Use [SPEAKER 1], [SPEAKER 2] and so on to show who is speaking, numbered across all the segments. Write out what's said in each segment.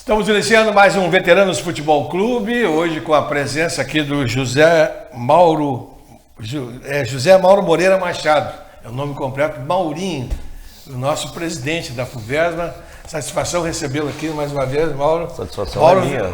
[SPEAKER 1] Estamos iniciando mais um Veteranos Futebol Clube, hoje com a presença aqui do José Mauro Moreira Machado, é o nome completo, Maurinho, o nosso presidente da FUVESMA. Satisfação recebê-lo aqui mais uma vez, Mauro.
[SPEAKER 2] Satisfação é minha.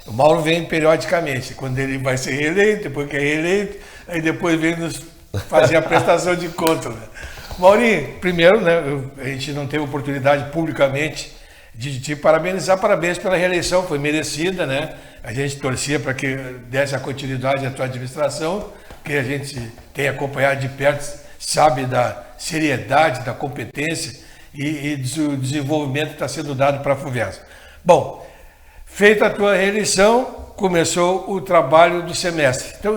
[SPEAKER 1] O Mauro vem periodicamente, quando ele vai ser reeleito, depois que é reeleito, aí depois vem nos fazer a prestação de contas. Maurinho, primeiro, né, a gente não teve oportunidade publicamente de te parabenizar, parabéns pela reeleição, foi merecida, né? A gente torcia para que desse a continuidade à tua administração, porque a gente tem acompanhado de perto, sabe da seriedade, da competência e do desenvolvimento que está sendo dado para a FUVESMA. Bom, feita a tua reeleição, começou o trabalho do semestre. Então,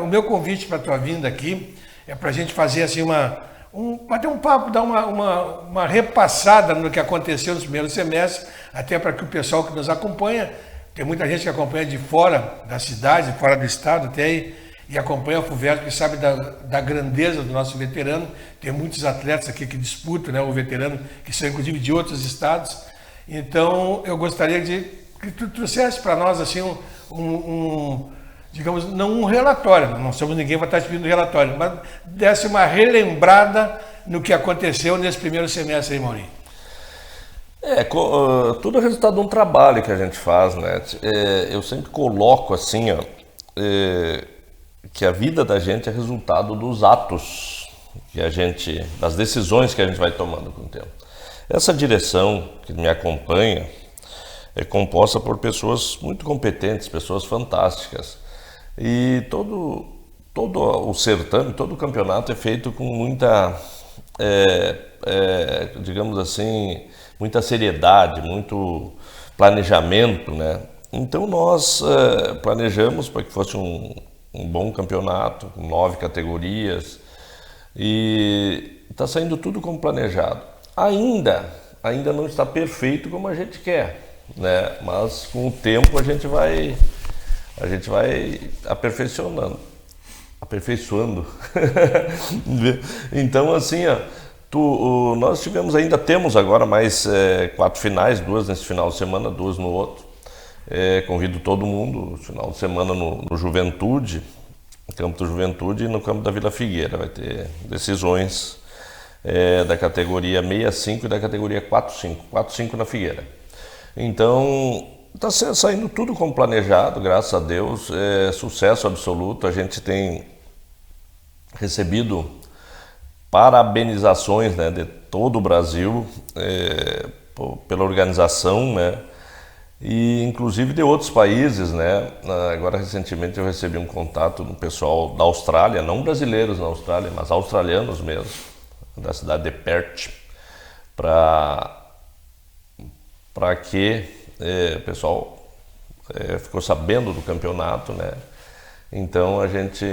[SPEAKER 1] o meu convite para a tua vinda aqui é para a gente fazer assim bater um papo, dar uma repassada no que aconteceu no primeiro semestre, até para que o pessoal que nos acompanha, tem muita gente que acompanha de fora da cidade, fora do estado até aí, e acompanha a FUVESMA, que sabe da grandeza do nosso veterano. Tem muitos atletas aqui que disputam, né, o veterano, que são inclusive de outros estados. Então, eu gostaria que tu trouxesse para nós assim digamos, não um relatório, não somos ninguém para estar pedindo relatório, mas desse uma relembrada no que aconteceu nesse primeiro semestre aí, Maurinho.
[SPEAKER 2] Tudo é resultado de um trabalho que a gente faz, né? Eu sempre coloco assim, que a vida da gente é resultado dos atos das decisões que a gente vai tomando com o tempo. Essa direção que me acompanha é composta por pessoas muito competentes, pessoas fantásticas. E todo o certame, todo o campeonato é feito com muita, digamos assim, muita seriedade, muito planejamento, né? Então nós planejamos para que fosse um bom campeonato, com 9 categorias, e está saindo tudo como planejado. Ainda não está perfeito como a gente quer, né? Mas com o tempo a gente vai aperfeiçoando. Então, assim, nós temos agora mais 4 finais, 2 nesse final de semana, 2 no outro. Convido todo mundo, final de semana no Juventude, no campo do Juventude, e no campo da Vila Figueira. Vai ter decisões da categoria 65 e da categoria 45. 45 na Figueira. Então, está saindo tudo como planejado, graças a Deus, sucesso absoluto. A gente tem recebido parabenizações, né, de todo o Brasil pela organização, né, e inclusive de outros países, né. Agora recentemente eu recebi um contato do pessoal da Austrália, não brasileiros na Austrália, mas australianos mesmo, da cidade de Perth, para que o pessoal ficou sabendo do campeonato, né? Então a gente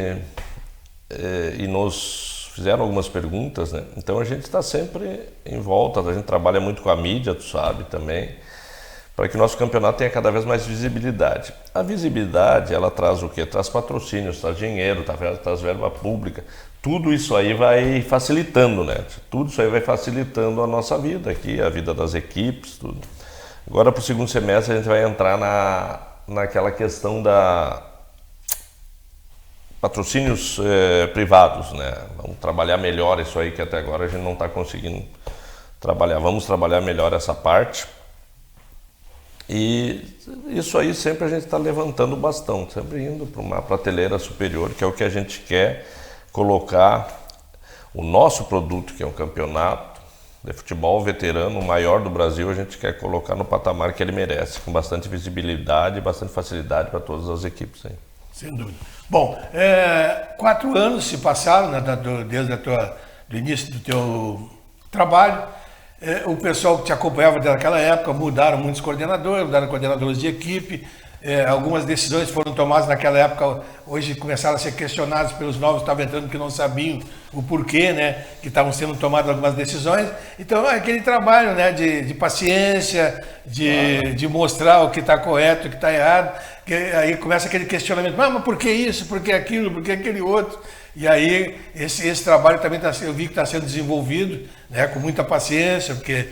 [SPEAKER 2] e nos fizeram algumas perguntas, né? Então a gente está sempre em volta, a gente trabalha muito com a mídia, tu sabe também, para que o nosso campeonato tenha cada vez mais visibilidade. A visibilidade, ela traz o quê? Traz patrocínios, traz dinheiro, traz verba pública. Tudo isso aí vai facilitando, né? Tudo isso aí vai facilitando a nossa vida aqui, a vida das equipes, tudo. Agora, para o segundo semestre, a gente vai entrar naquela questão da patrocínios privados, né? Vamos trabalhar melhor isso aí, que até agora a gente não está conseguindo trabalhar. Vamos trabalhar melhor essa parte. E isso aí sempre a gente está levantando o bastão, sempre indo para uma prateleira superior, que é o que a gente quer colocar o nosso produto, que é um campeonato de futebol veterano, o maior do Brasil, a gente quer colocar no patamar que ele merece, com bastante visibilidade e bastante facilidade para todas as equipes. Hein?
[SPEAKER 1] Sem dúvida. Bom, 4 anos se passaram, né, desde do início do teu trabalho. O pessoal que te acompanhava naquela época mudaram muitos coordenadores, mudaram coordenadores de equipe. Algumas decisões foram tomadas naquela época, hoje começaram a ser questionadas pelos novos que estavam entrando, que não sabiam o porquê, né, que estavam sendo tomadas algumas decisões. Então é aquele trabalho, né, de paciência, de mostrar o que está correto, o que está errado, que aí começa aquele questionamento, mas por que isso, por que aquilo, por que aquele outro? E aí esse trabalho também eu vi que está sendo desenvolvido, né, com muita paciência, porque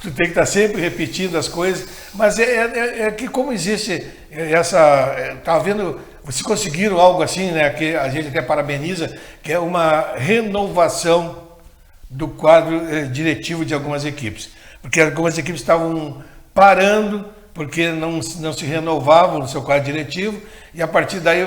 [SPEAKER 1] Tu tem que estar sempre repetindo as coisas, mas é que como existe essa, tá vendo, vocês conseguiram algo assim, né, que a gente até parabeniza, que é uma renovação do quadro diretivo de algumas equipes, porque algumas equipes estavam parando porque não se renovavam no seu quadro diretivo, e a partir daí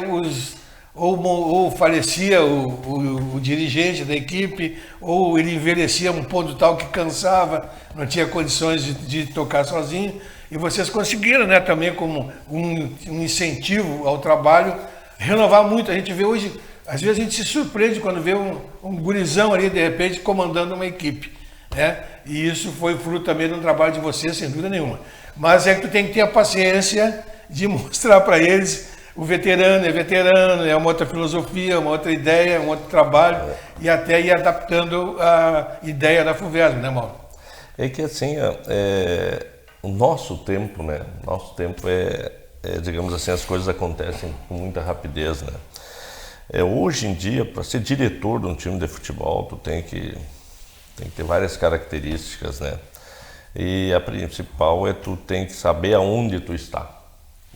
[SPEAKER 1] ou falecia o dirigente da equipe, ou ele envelhecia a um ponto tal que cansava, não tinha condições de tocar sozinho, e vocês conseguiram, né, também como um incentivo ao trabalho, renovar muito. A gente vê hoje, às vezes a gente se surpreende quando vê um gurizão ali, de repente, comandando uma equipe, né? E isso foi fruto também de um trabalho de vocês, sem dúvida nenhuma. Mas é que tu tem que ter a paciência de mostrar para eles o veterano é veterano, é uma outra filosofia, uma outra ideia, um outro trabalho, e até ir adaptando a ideia da FUVESM, né, Mauro?
[SPEAKER 2] É que assim, o nosso tempo, né? Nosso tempo digamos assim, as coisas acontecem com muita rapidez, né? Hoje em dia, para ser diretor de um time de futebol, tu tem que ter várias características, né? E a principal tu tem que saber aonde tu está.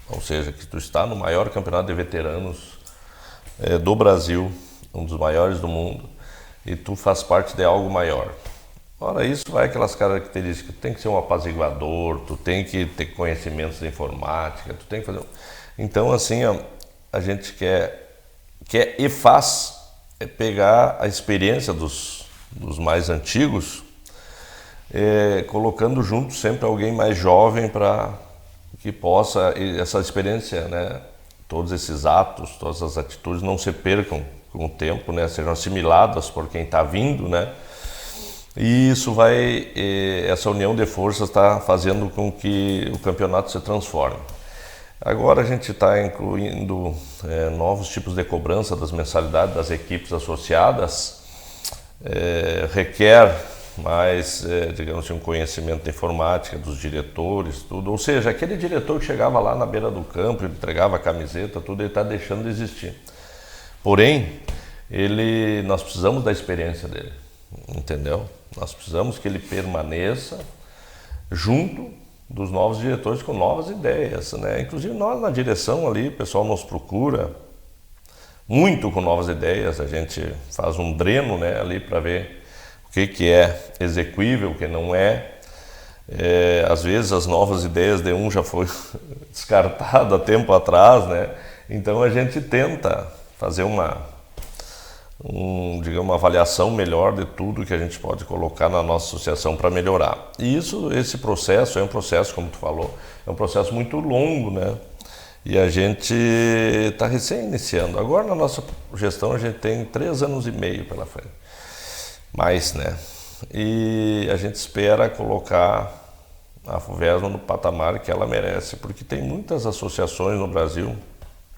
[SPEAKER 2] Ou seja, que tu está no maior campeonato de veteranos do Brasil, um dos maiores do mundo, e tu faz parte de algo maior. Ora, isso vai aquelas características, tu tem que ser um apaziguador, tu tem que ter conhecimentos de informática, tu tem que fazer... Então, assim, a gente quer e faz pegar a experiência dos mais antigos, colocando junto sempre alguém mais jovem para que possa, essa experiência, né, todos esses atos, todas as atitudes não se percam com o tempo, né, sejam assimiladas por quem está vindo, né, e isso essa união de forças está fazendo com que o campeonato se transforme. Agora a gente está incluindo novos tipos de cobrança das mensalidades das equipes associadas, requer mais, digamos assim, um conhecimento de informática dos diretores, tudo. Ou seja, aquele diretor que chegava lá na beira do campo, ele entregava a camiseta, tudo, ele está deixando de existir. Porém, nós precisamos da experiência dele, entendeu? Nós precisamos que ele permaneça junto dos novos diretores com novas ideias, né? Inclusive nós na direção ali, o pessoal nos procura muito com novas ideias, a gente faz um dreno, né, ali para ver o que é execuível, o que não é. Às vezes as novas ideias de um já foi descartado há tempo atrás, né? Então a gente tenta fazer digamos, uma avaliação melhor de tudo que a gente pode colocar na nossa associação para melhorar. E esse processo é um processo, como tu falou, é um processo muito longo, né? E a gente está recém iniciando. Agora na nossa gestão a gente tem 3 anos e meio pela frente. Mais, né? E a gente espera colocar a FUVESM no patamar que ela merece, porque tem muitas associações no Brasil,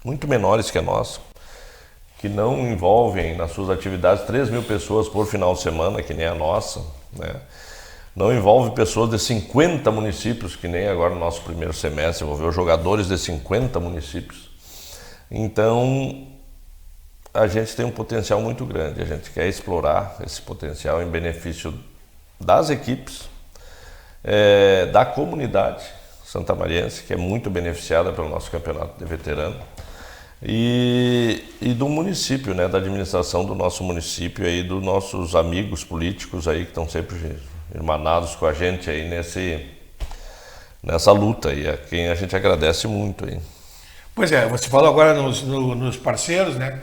[SPEAKER 2] muito menores que a nossa, que não envolvem nas suas atividades 3.000 pessoas por final de semana, que nem a nossa, né? Não envolve pessoas de 50 municípios, que nem agora no nosso primeiro semestre, envolveu jogadores de 50 municípios. Então, a gente tem um potencial muito grande, a gente quer explorar esse potencial em benefício das equipes, da comunidade santamariense, que é muito beneficiada pelo nosso campeonato de veterano, e do município, né, da administração do nosso município, aí, dos nossos amigos políticos aí, que estão sempre irmanados com a gente aí nessa luta, e a quem a gente agradece muito aí.
[SPEAKER 1] Pois é, você falou agora nos parceiros, né?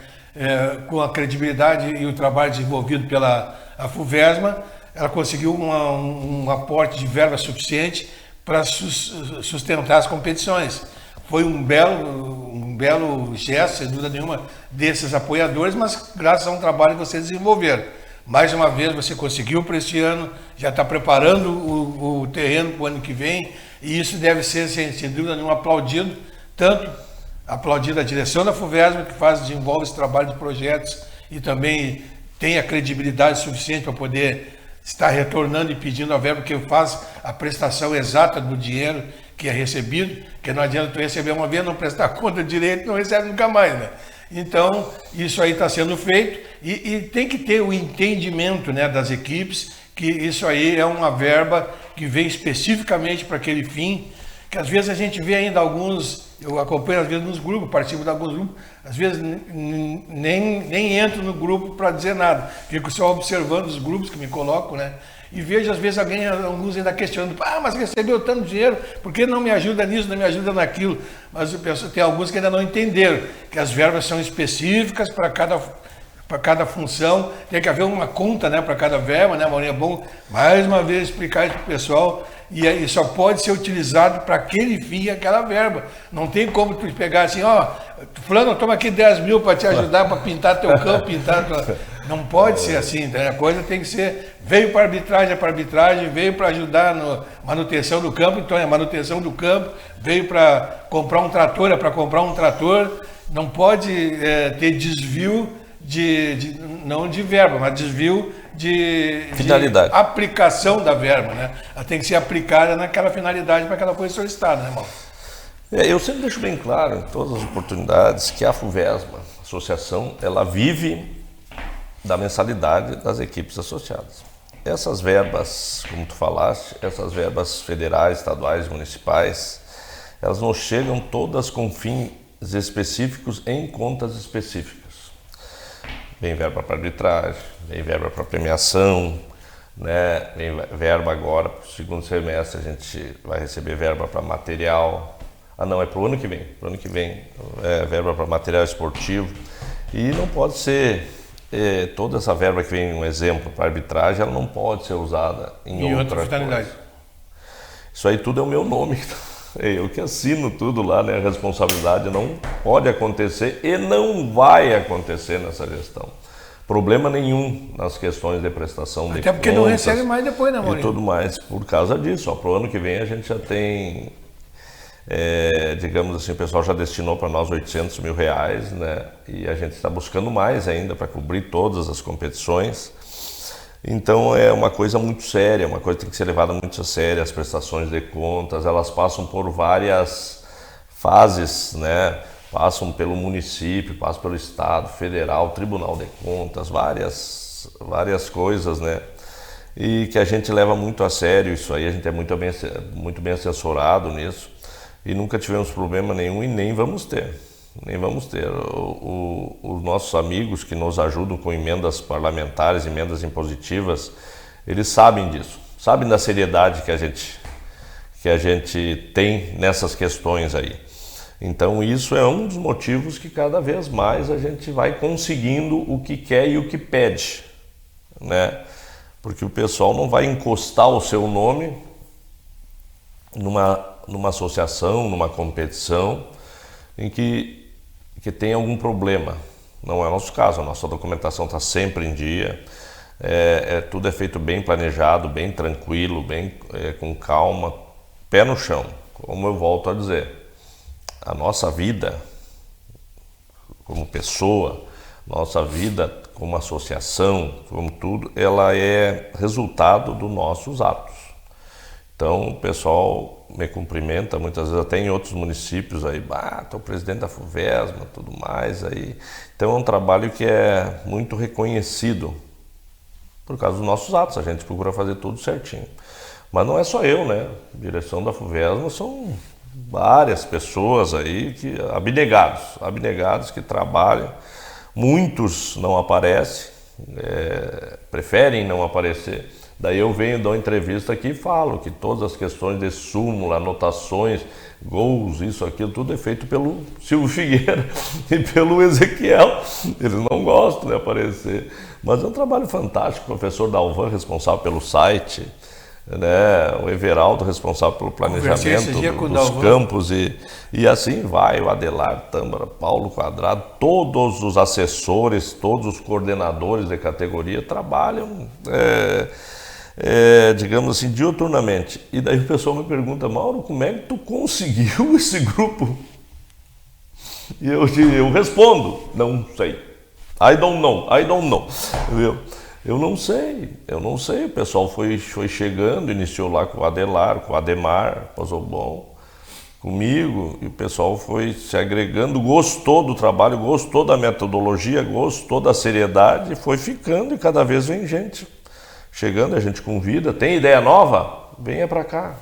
[SPEAKER 1] Com a credibilidade e o trabalho desenvolvido pela FUVESM, ela conseguiu um aporte de verba suficiente para sustentar as competições. Foi um belo gesto, sem dúvida nenhuma, desses apoiadores, mas graças a um trabalho que vocês desenvolveram. Mais uma vez você conseguiu para este ano, já está preparando o terreno para o ano que vem, e isso deve ser, sem dúvida nenhuma, aplaudido, tanto aplaudido a direção da FUVESM, que desenvolve esse trabalho de projetos e também tem a credibilidade suficiente para poder estar retornando e pedindo a verba, porque faz a prestação exata do dinheiro que é recebido, porque não adianta tu receber uma vez, não prestar conta direito, não recebe nunca mais, né? Então, isso aí está sendo feito e tem que ter o entendimento, né, das equipes, que isso aí é uma verba que veio especificamente para aquele fim, que às vezes a gente vê ainda alguns, eu acompanho às vezes nos grupos, participo de alguns grupos, às vezes nem entro no grupo para dizer nada, fico só observando os grupos que me colocam, né? E vejo às vezes alguns ainda questionando, mas recebeu tanto dinheiro, por que não me ajuda nisso, não me ajuda naquilo? Mas eu penso, tem alguns que ainda não entenderam, que as verbas são específicas para cada função, tem que haver uma conta, né, para cada verba, né, Maurinho? É bom mais uma vez explicar isso para o pessoal, e só pode ser utilizado para aquele fim, aquela verba. Não tem como tu pegar assim, fulano, toma aqui 10 mil para te ajudar para pintar teu campo, Não pode ser assim, né? A coisa tem que ser, veio para arbitragem, veio para ajudar na manutenção do campo, então é manutenção do campo, veio para comprar um trator, não pode ter desvio não de verba, mas desvio de aplicação da verba, né? Ela tem que ser aplicada naquela finalidade para que ela fosse solicitada, né, irmão?
[SPEAKER 2] Eu sempre deixo bem claro em todas as oportunidades que a FUVESMA, a associação, ela vive da mensalidade das equipes associadas. Essas verbas, como tu falaste, essas verbas federais, estaduais, municipais, elas não chegam todas com fins específicos em contas específicas. Vem verba para arbitragem, vem verba para premiação, né? Vem verba agora para o segundo semestre, a gente vai receber verba para material. Não, é para o ano que vem. Para o ano que vem é verba para material esportivo. E não pode ser toda essa verba que vem, um exemplo, para arbitragem, ela não pode ser usada em outra finalidade. Isso aí tudo é o meu nome. Eu que assino tudo lá, né? A responsabilidade não pode acontecer e não vai acontecer nessa gestão. Problema nenhum nas questões de prestação de contas.
[SPEAKER 1] Até porque não recebe mais depois, né, Maurinho?
[SPEAKER 2] E tudo mais por causa disso. Para o ano que vem a gente já tem, digamos assim, o pessoal já destinou para nós 800 mil reais, né? E a gente está buscando mais ainda para cobrir todas as competições. Então é uma coisa muito séria, uma coisa que tem que ser levada muito a sério. As prestações de contas, elas passam por várias fases, né? Passam pelo município, passam pelo estado, federal, tribunal de contas, várias coisas, né? E que a gente leva muito a sério isso aí, a gente é muito bem assessorado nisso e nunca tivemos problema nenhum e nem vamos ter. Os nossos amigos que nos ajudam com emendas parlamentares, emendas impositivas, eles sabem disso, sabem da seriedade que a gente tem nessas questões aí. Então isso é um dos motivos que cada vez mais a gente vai conseguindo o que quer e o que pede, né? Porque o pessoal não vai encostar o seu nome numa associação, numa competição em que tem algum problema. Não é o nosso caso, a nossa documentação está sempre em dia, tudo é feito bem planejado, bem tranquilo, bem com calma, pé no chão, como eu volto a dizer. A nossa vida como pessoa, nossa vida como associação, como tudo, ela é resultado dos nossos atos. Então o pessoal me cumprimenta muitas vezes, até em outros municípios aí, tô presidente da FUVESMA, tudo mais aí. Então é um trabalho que é muito reconhecido por causa dos nossos atos, a gente procura fazer tudo certinho. Mas não é só eu, né? A direção da FUVESMA são várias pessoas aí, abnegados que trabalham. Muitos não aparecem, preferem não aparecer. Daí eu venho, dou entrevista aqui e falo que todas as questões de súmula, anotações, gols, isso, aquilo, tudo é feito pelo Silvio Figueira e pelo Ezequiel. Eles não gostam de aparecer. Mas é um trabalho fantástico. O professor Dalvan, responsável pelo site, né? O Everaldo, responsável pelo planejamento dos campos e assim vai, o Adelar Tâmara, Paulo Quadrado, todos os assessores, todos os coordenadores de categoria trabalham, digamos assim, diuturnamente. E daí o pessoal me pergunta: Mauro, como é que tu conseguiu esse grupo? E eu respondo: não sei. I don't know. Entendeu? Eu não sei, o pessoal foi chegando, iniciou lá com o Adelar, com o Ademar, Pozobon, comigo, e o pessoal foi se agregando, gostou do trabalho, gostou da metodologia, gostou da seriedade, foi ficando e cada vez vem gente chegando, a gente convida. Tem ideia nova? Venha para cá,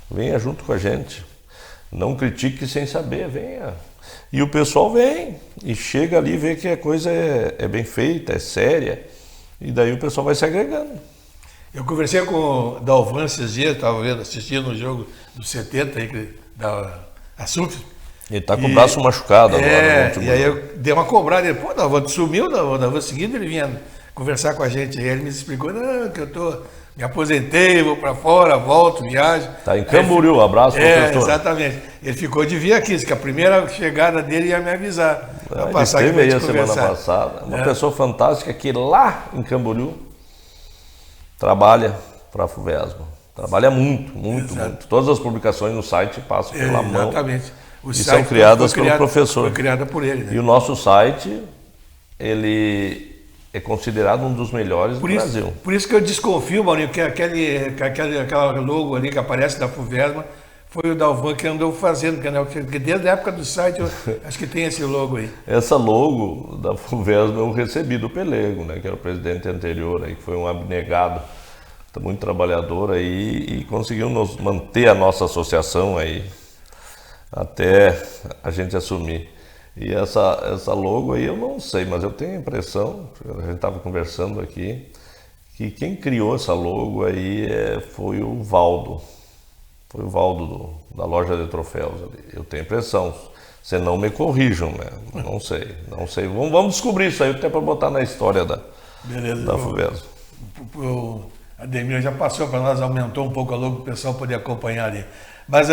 [SPEAKER 2] venha junto com a gente. Não critique sem saber, venha. E o pessoal vem e chega ali e vê que a coisa é bem feita, é séria. E daí o pessoal vai se agregando.
[SPEAKER 1] Eu conversei com o Dalvan esses dias, estava assistindo o jogo dos 70 aí, da SUF.
[SPEAKER 2] Ele está com o braço machucado agora.
[SPEAKER 1] E aí eu dei uma cobrada, ele, pô, Dalvan, tu sumiu, Dalvan, seguindo ele vinha conversar com a gente. Aí ele me explicou, não, que me aposentei, vou para fora, volto, viajo.
[SPEAKER 2] Está em Camboriú, abraço, professor.
[SPEAKER 1] Exatamente. Ele ficou de vir aqui, disse que a primeira chegada dele ia me avisar.
[SPEAKER 2] Ele esteve aí a semana passada. Uma pessoa fantástica que lá em Camboriú trabalha para a FUVESMA. Trabalha muito. Todas as publicações no site passam pela mão.
[SPEAKER 1] Exatamente.
[SPEAKER 2] E são criadas pelo professor.
[SPEAKER 1] Foi criada por ele. Né?
[SPEAKER 2] E o nosso site, ele é considerado um dos melhores do Brasil.
[SPEAKER 1] Por isso que eu desconfio, Maurinho, que aquela logo ali que aparece da FUVESMA foi o Dalvan que andou fazendo, porque desde a época do site eu acho que tem esse logo aí.
[SPEAKER 2] Essa logo da FUVESMA eu recebi do Pelego, né, que era o presidente anterior, aí, que foi um abnegado, muito trabalhador aí, e conseguiu manter a nossa associação aí até a gente assumir. E essa logo aí eu não sei, mas eu tenho a impressão, a gente estava conversando aqui, que quem criou essa logo aí foi o Valdo. Foi o Valdo da loja de troféus ali. Eu tenho a impressão. Se não me corrijam, né? Não sei. Vamos descobrir isso aí até para botar na história da FUVESMA.
[SPEAKER 1] O Ademir já passou para nós, aumentou um pouco a logo para o pessoal poder acompanhar ali. Mas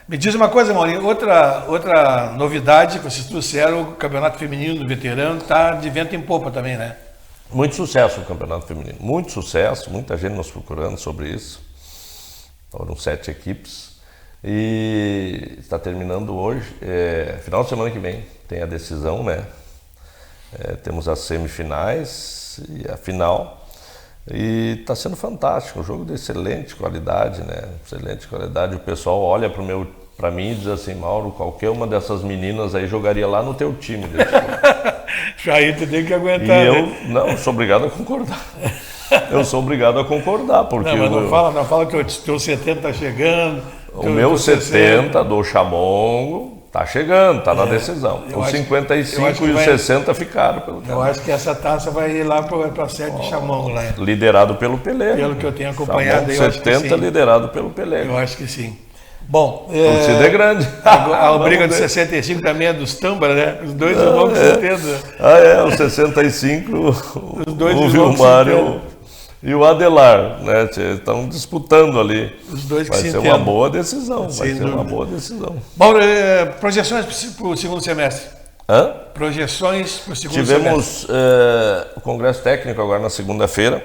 [SPEAKER 1] me diz uma coisa, Maurinho, outra novidade que vocês trouxeram, o Campeonato Feminino do Veterano está de vento em popa também, né?
[SPEAKER 2] Muito sucesso o Campeonato Feminino, muito sucesso, muita gente nos procurando sobre isso. Foram 7 equipes e está terminando hoje, final de semana que vem tem a decisão, né? Temos as semifinais e a final e está sendo fantástico, um jogo de excelente qualidade, né? Excelente qualidade, o pessoal olha para mim e diz assim, Mauro, qualquer uma dessas meninas aí jogaria lá no teu time.
[SPEAKER 1] Aí tu tem que aguentar.
[SPEAKER 2] E eu sou obrigado a concordar. Eu sou obrigado a concordar, porque...
[SPEAKER 1] Não fala que o teu 70 está chegando.
[SPEAKER 2] O meu 70 do Chamongo está chegando, está na decisão. Os 55 e os 60 ficaram pelo
[SPEAKER 1] Eu acho que essa taça vai ir lá para a sede de Chamongo. Lá.
[SPEAKER 2] Liderado pelo Pelego.
[SPEAKER 1] Pelo que eu tenho acompanhado.
[SPEAKER 2] Chamongo 70 liderado pelo Pelego.
[SPEAKER 1] Eu acho que sim. Bom,
[SPEAKER 2] torcida é grande.
[SPEAKER 1] A briga de 65 também é dos Tâmbara, né? Os dois irmãos que 70.
[SPEAKER 2] O 65,
[SPEAKER 1] os dois
[SPEAKER 2] o Vilmar e o Adelar, né? Estão disputando ali.
[SPEAKER 1] Os dois que
[SPEAKER 2] vai ser uma boa decisão.
[SPEAKER 1] Mauro, projeções para o segundo semestre? Projeções para o segundo semestre?
[SPEAKER 2] Tivemos o Congresso Técnico agora na segunda-feira.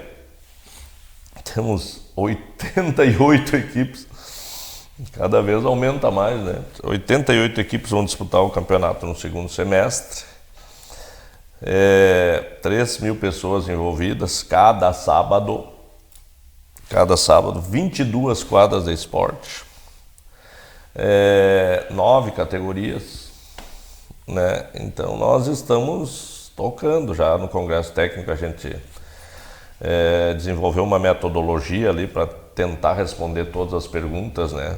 [SPEAKER 2] Temos 88 equipes. Cada vez aumenta mais, né? 88 equipes vão disputar o campeonato no segundo semestre. 3.000 pessoas envolvidas cada sábado. 22 quadras de esporte. 9 categorias, né? Então nós estamos tocando já no Congresso Técnico, a gente desenvolveu uma metodologia ali para tentar responder todas as perguntas, né?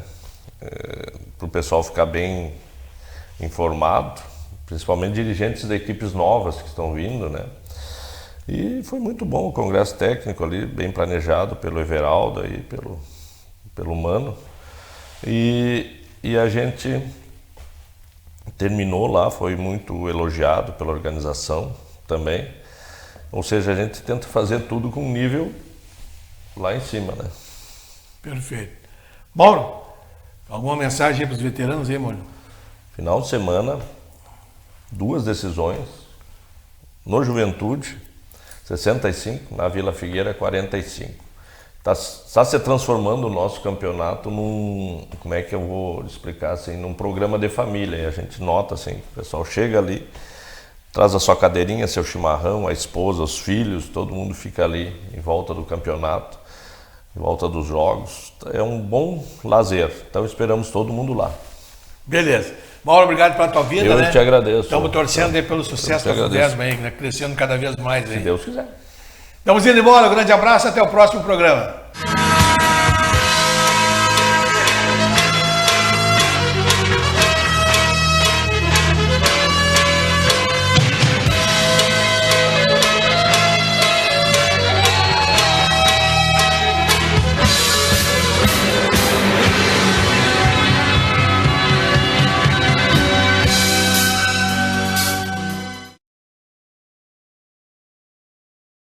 [SPEAKER 2] Para o pessoal ficar bem informado, principalmente dirigentes de equipes novas que estão vindo, né? E foi muito bom o Congresso Técnico ali, bem planejado pelo Everaldo e pelo Mano. E a gente terminou lá, foi muito elogiado pela organização também. Ou seja, a gente tenta fazer tudo com nível lá em cima, né?
[SPEAKER 1] Perfeito. Mauro, alguma mensagem para os veteranos aí, Mauro?
[SPEAKER 2] Final de semana, 2 decisões. No Juventude, 65, na Vila Figueira, 45. Está se transformando o nosso campeonato num, como é que eu vou explicar assim, num programa de família. E a gente nota assim, o pessoal chega ali, traz a sua cadeirinha, seu chimarrão, a esposa, os filhos, todo mundo fica ali em volta do campeonato, em volta dos jogos. É um bom lazer, então esperamos todo mundo lá.
[SPEAKER 1] Beleza. Mauro, obrigado pela tua vida, né?
[SPEAKER 2] Eu te agradeço.
[SPEAKER 1] Estamos torcendo aí pelo sucesso da FUVESMA aí, né? Crescendo cada vez mais aí.
[SPEAKER 2] Se Deus quiser.
[SPEAKER 1] Estamos indo embora, um grande abraço, até o próximo programa.